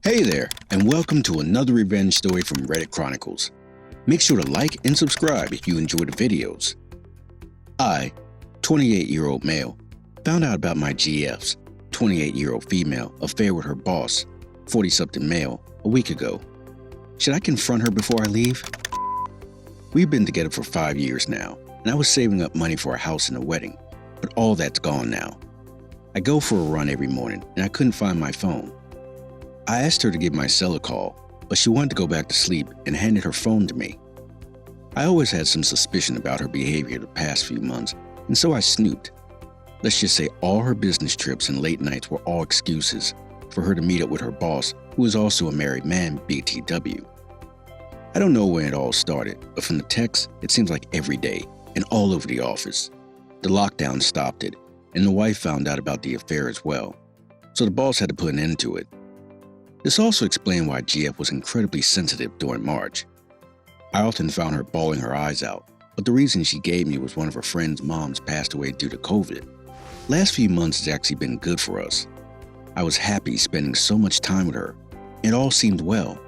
Hey there, and welcome to another revenge story from Reddit Chronicles. Make sure to like and subscribe if you enjoy the videos. I, 28-year-old male, found out about my GF's, 28-year-old female, affair with her boss, 40-something male, a week ago. Should I confront her before I leave? We've been together for 5 years now, and I was saving up money for a house and a wedding, but all that's gone now. I go for a run every morning, and I couldn't find my phone. I asked her to give my cell a call, but she wanted to go back to sleep and handed her phone to me. I always had some suspicion about her behavior the past few months, and so I snooped. Let's just say all her business trips and late nights were all excuses for her to meet up with her boss, who is also a married man, BTW. I don't know when it all started, but from the texts, it seems like every day and all over the office. The lockdown stopped it, and the wife found out about the affair as well, so the boss had to put an end to it. This also explained why GF was incredibly sensitive during March. I often found her bawling her eyes out, but the reason she gave me was one of her friend's moms passed away due to COVID. Last few months has actually been good for us. I was happy spending so much time with her. It all seemed well.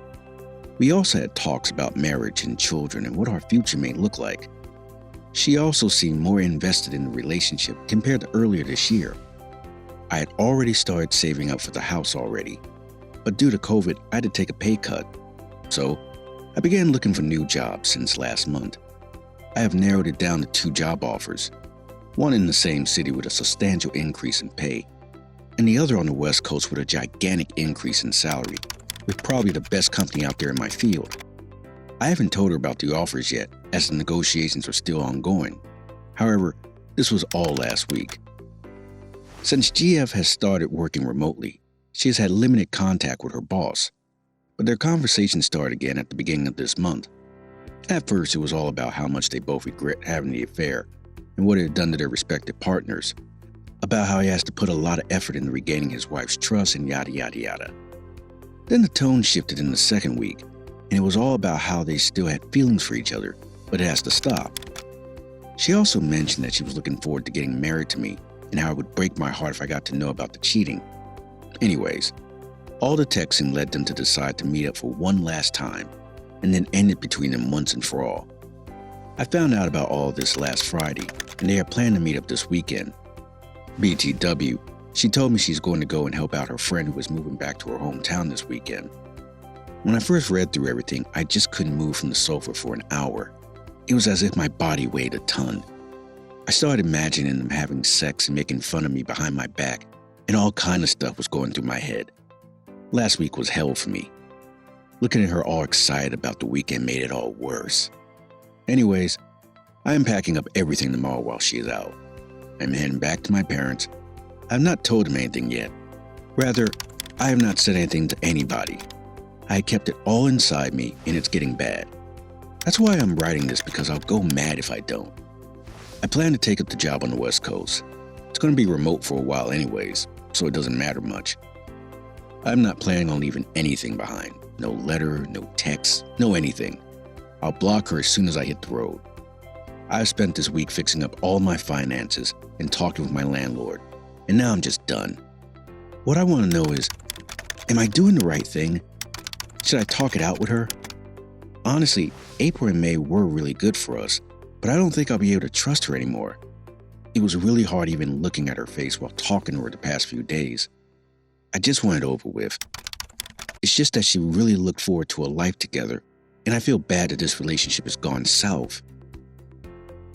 We also had talks about marriage and children and what our future may look like. She also seemed more invested in the relationship compared to earlier this year. I had already started saving up for the house already, but due to COVID, I had to take a pay cut. So, I began looking for new jobs since last month. I have narrowed it down to 2 job offers, one in the same city with a substantial increase in pay, and the other on the West Coast with a gigantic increase in salary, with probably the best company out there in my field. I haven't told her about the offers yet, as the negotiations are still ongoing. However, this was all last week. Since GF has started working remotely, she has had limited contact with her boss, but their conversation started again at the beginning of this month. At first, it was all about how much they both regret having the affair and what it had done to their respective partners, about how he has to put a lot of effort into regaining his wife's trust and yada yada yada. Then the tone shifted in the second week, and it was all about how they still had feelings for each other, but it has to stop. She also mentioned that she was looking forward to getting married to me and how it would break my heart if I got to know about the cheating. Anyways, all the texting led them to decide to meet up for one last time, and then end it between them once and for all. I found out about all of this last Friday, and they are planning to meet up this weekend. BTW, she told me she's going to go and help out her friend who is moving back to her hometown this weekend. When I first read through everything, I just couldn't move from the sofa for an hour. It was as if my body weighed a ton. I started imagining them having sex and making fun of me behind my back, and all kind of stuff was going through my head. Last week was hell for me. Looking at her all excited about the weekend made it all worse. Anyways, I am packing up everything tomorrow while she is out. I'm heading back to my parents. I have not told them anything yet. Rather, I have not said anything to anybody. I kept it all inside me, and it's getting bad. That's why I'm writing this, because I'll go mad if I don't. I plan to take up the job on the West Coast. It's going to be remote for a while anyways, so it doesn't matter much. I'm not planning on leaving anything behind. No letter, no text, no anything. I'll block her as soon as I hit the road. I've spent this week fixing up all my finances and talking with my landlord, and now I'm just done. What I want to know is, am I doing the right thing? Should I talk it out with her? Honestly, April and May were really good for us, but I don't think I'll be able to trust her anymore. It was really hard even looking at her face while talking to her the past few days. I just want it over with. It's just that she really looked forward to a life together, and I feel bad that this relationship has gone south.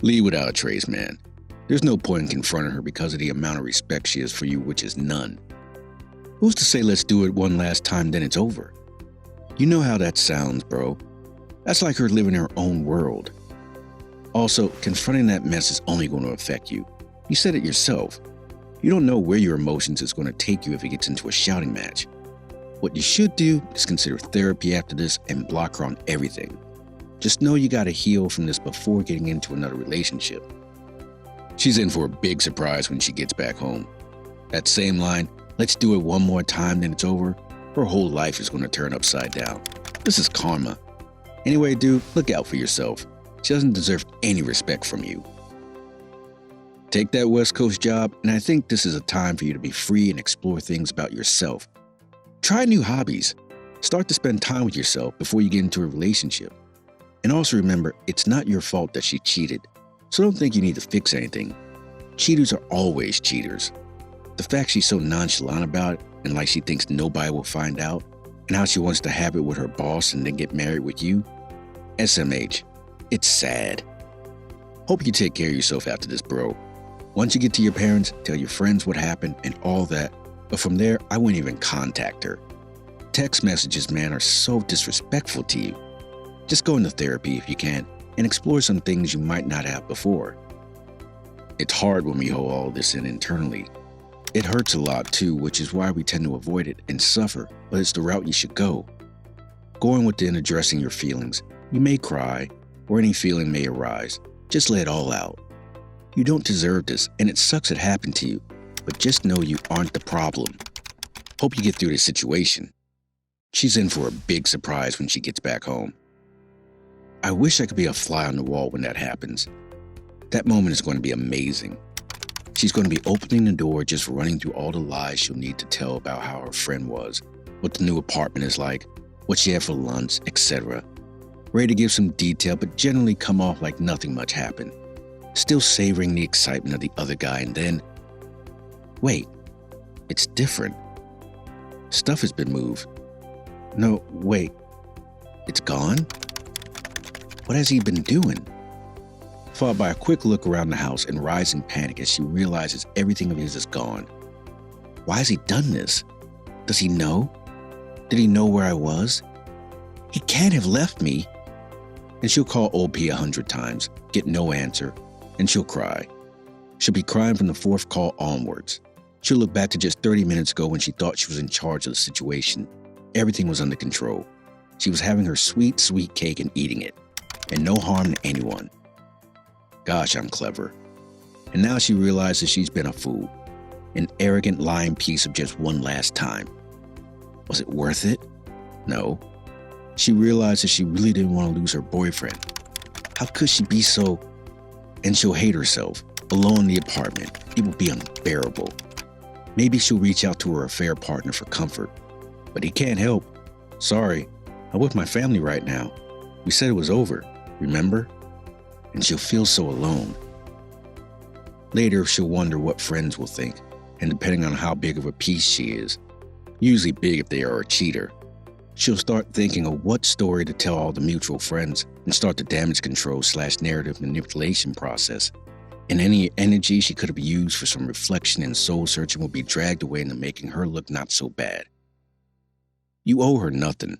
Leave without a trace, man. There's no point in confronting her because of the amount of respect she has for you, which is none. Who's to say let's do it one last time, then it's over? You know how that sounds, bro. That's like her living in her own world. Also, confronting that mess is only going to affect you. You said it yourself. You don't know where your emotions is going to take you if it gets into a shouting match. What you should do is consider therapy after this and block her on everything. Just know you gotta heal from this before getting into another relationship. She's in for a big surprise when she gets back home. That same line, let's do it one more time then it's over, her whole life is going to turn upside down. This is karma. Anyway, dude, look out for yourself. She doesn't deserve any respect from you. Take that West Coast job, and I think this is a time for you to be free and explore things about yourself. Try new hobbies. Start to spend time with yourself before you get into a relationship. And also remember, it's not your fault that she cheated, so don't think you need to fix anything. Cheaters are always cheaters. The fact she's so nonchalant about it and like she thinks nobody will find out, and how she wants to have it with her boss and then get married with you, SMH, it's sad. Hope you take care of yourself after this, bro. Once you get to your parents, tell your friends what happened and all that, but from there, I wouldn't even contact her. Text messages, man, are so disrespectful to you. Just go into therapy if you can and explore some things you might not have before. It's hard when we hold all this in internally. It hurts a lot too, which is why we tend to avoid it and suffer, but it's the route you should go. Going within addressing your feelings, you may cry, or any feeling may arise. Just let it all out. You don't deserve this, and it sucks it happened to you, but just know you aren't the problem. Hope you get through this situation. She's in for a big surprise when she gets back home. I wish I could be a fly on the wall when that happens. That moment is going to be amazing. She's going to be opening the door, just running through all the lies she'll need to tell about how her friend was, what the new apartment is like, what she had for lunch, etc. Ready to give some detail, but generally come off like nothing much happened. Still savoring the excitement of the other guy, and then, wait, it's different. Stuff has been moved. No, wait, it's gone? What has he been doing? Followed by a quick look around the house and rising panic as she realizes everything of his is gone. Why has he done this? Does he know? Did he know where I was? He can't have left me. And she'll call OP 100 times, get no answer, and she'll cry. She'll be crying from the fourth call onwards. She'll look back to just 30 minutes ago when she thought she was in charge of the situation. Everything was under control. She was having her sweet, sweet cake and eating it, and no harm to anyone. Gosh, I'm clever. And now she realizes she's been a fool, an arrogant, lying piece of just one last time. Was it worth it? No. She realizes she really didn't want to lose her boyfriend. How could she be so... And she'll hate herself, alone in the apartment. It will be unbearable. Maybe she'll reach out to her affair partner for comfort. But he can't help. Sorry, I'm with my family right now. We said it was over, remember? And she'll feel so alone. Later, she'll wonder what friends will think, and depending on how big of a piece she is, usually big if they are a cheater, she'll start thinking of what story to tell all the mutual friends and start the damage control / narrative manipulation process. And any energy she could have used for some reflection and soul searching will be dragged away into making her look not so bad. You owe her nothing.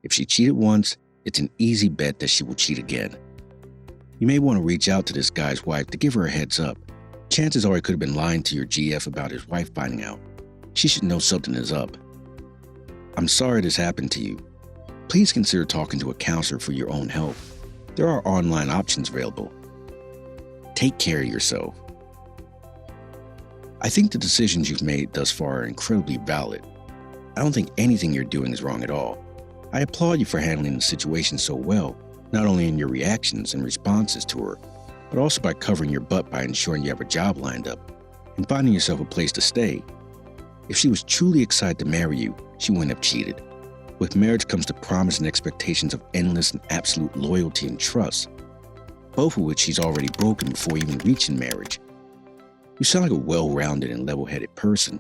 If she cheated once, it's an easy bet that she will cheat again. You may want to reach out to this guy's wife to give her a heads up. Chances are he could have been lying to your GF about his wife finding out. She should know something is up. I'm sorry this happened to you. Please consider talking to a counselor for your own health. There are online options available. Take care of yourself. I think the decisions you've made thus far are incredibly valid. I don't think anything you're doing is wrong at all. I applaud you for handling the situation so well, not only in your reactions and responses to her, but also by covering your butt by ensuring you have a job lined up and finding yourself a place to stay. If she was truly excited to marry you, she wouldn't have cheated. With marriage comes the promise and expectations of endless and absolute loyalty and trust, both of which she's already broken before even reaching marriage. You sound like a well-rounded and level-headed person.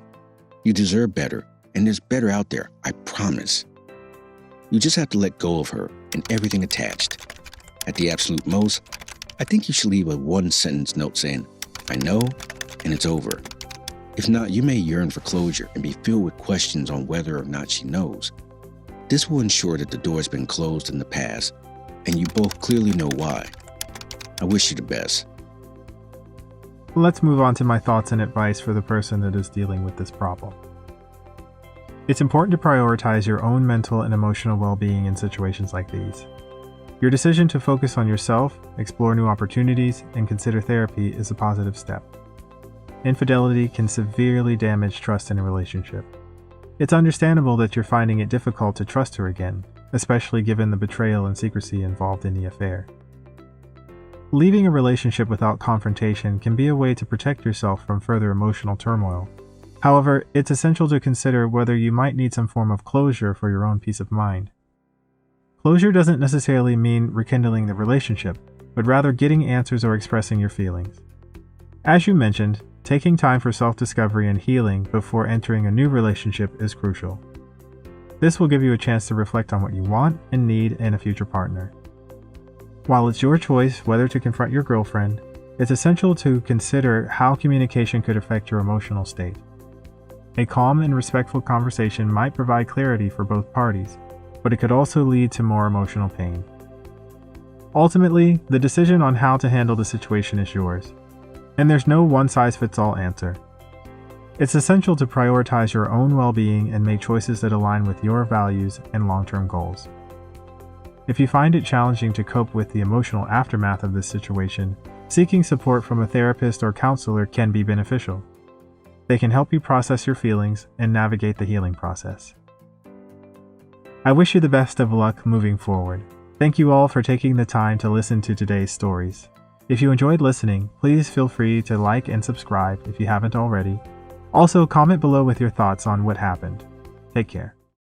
You deserve better, and there's better out there, I promise. You just have to let go of her and everything attached. At the absolute most, I think you should leave a one-sentence note saying, I know, and it's over. If not, you may yearn for closure and be filled with questions on whether or not she knows. This will ensure that the door has been closed in the past, and you both clearly know why. I wish you the best. Let's move on to my thoughts and advice for the person that is dealing with this problem. It's important to prioritize your own mental and emotional well-being in situations like these. Your decision to focus on yourself, explore new opportunities, and consider therapy is a positive step. Infidelity can severely damage trust in a relationship. It's understandable that you're finding it difficult to trust her again, especially given the betrayal and secrecy involved in the affair. Leaving a relationship without confrontation can be a way to protect yourself from further emotional turmoil, However, it's essential to consider whether you might need some form of closure for your own peace of mind. Closure doesn't necessarily mean rekindling the relationship, but rather getting answers or expressing your feelings. As you mentioned, taking time for self-discovery and healing before entering a new relationship is crucial. This will give you a chance to reflect on what you want and need in a future partner. While it's your choice whether to confront your girlfriend, it's essential to consider how communication could affect your emotional state. A calm and respectful conversation might provide clarity for both parties, but it could also lead to more emotional pain. Ultimately, the decision on how to handle the situation is yours, and there's no one-size-fits-all answer. It's essential to prioritize your own well-being and make choices that align with your values and long-term goals. If you find it challenging to cope with the emotional aftermath of this situation, seeking support from a therapist or counselor can be beneficial. They can help you process your feelings and navigate the healing process. I wish you the best of luck moving forward. Thank you all for taking the time to listen to today's stories. If you enjoyed listening, please feel free to like and subscribe if you haven't already. Also, comment below with your thoughts on what happened. Take care.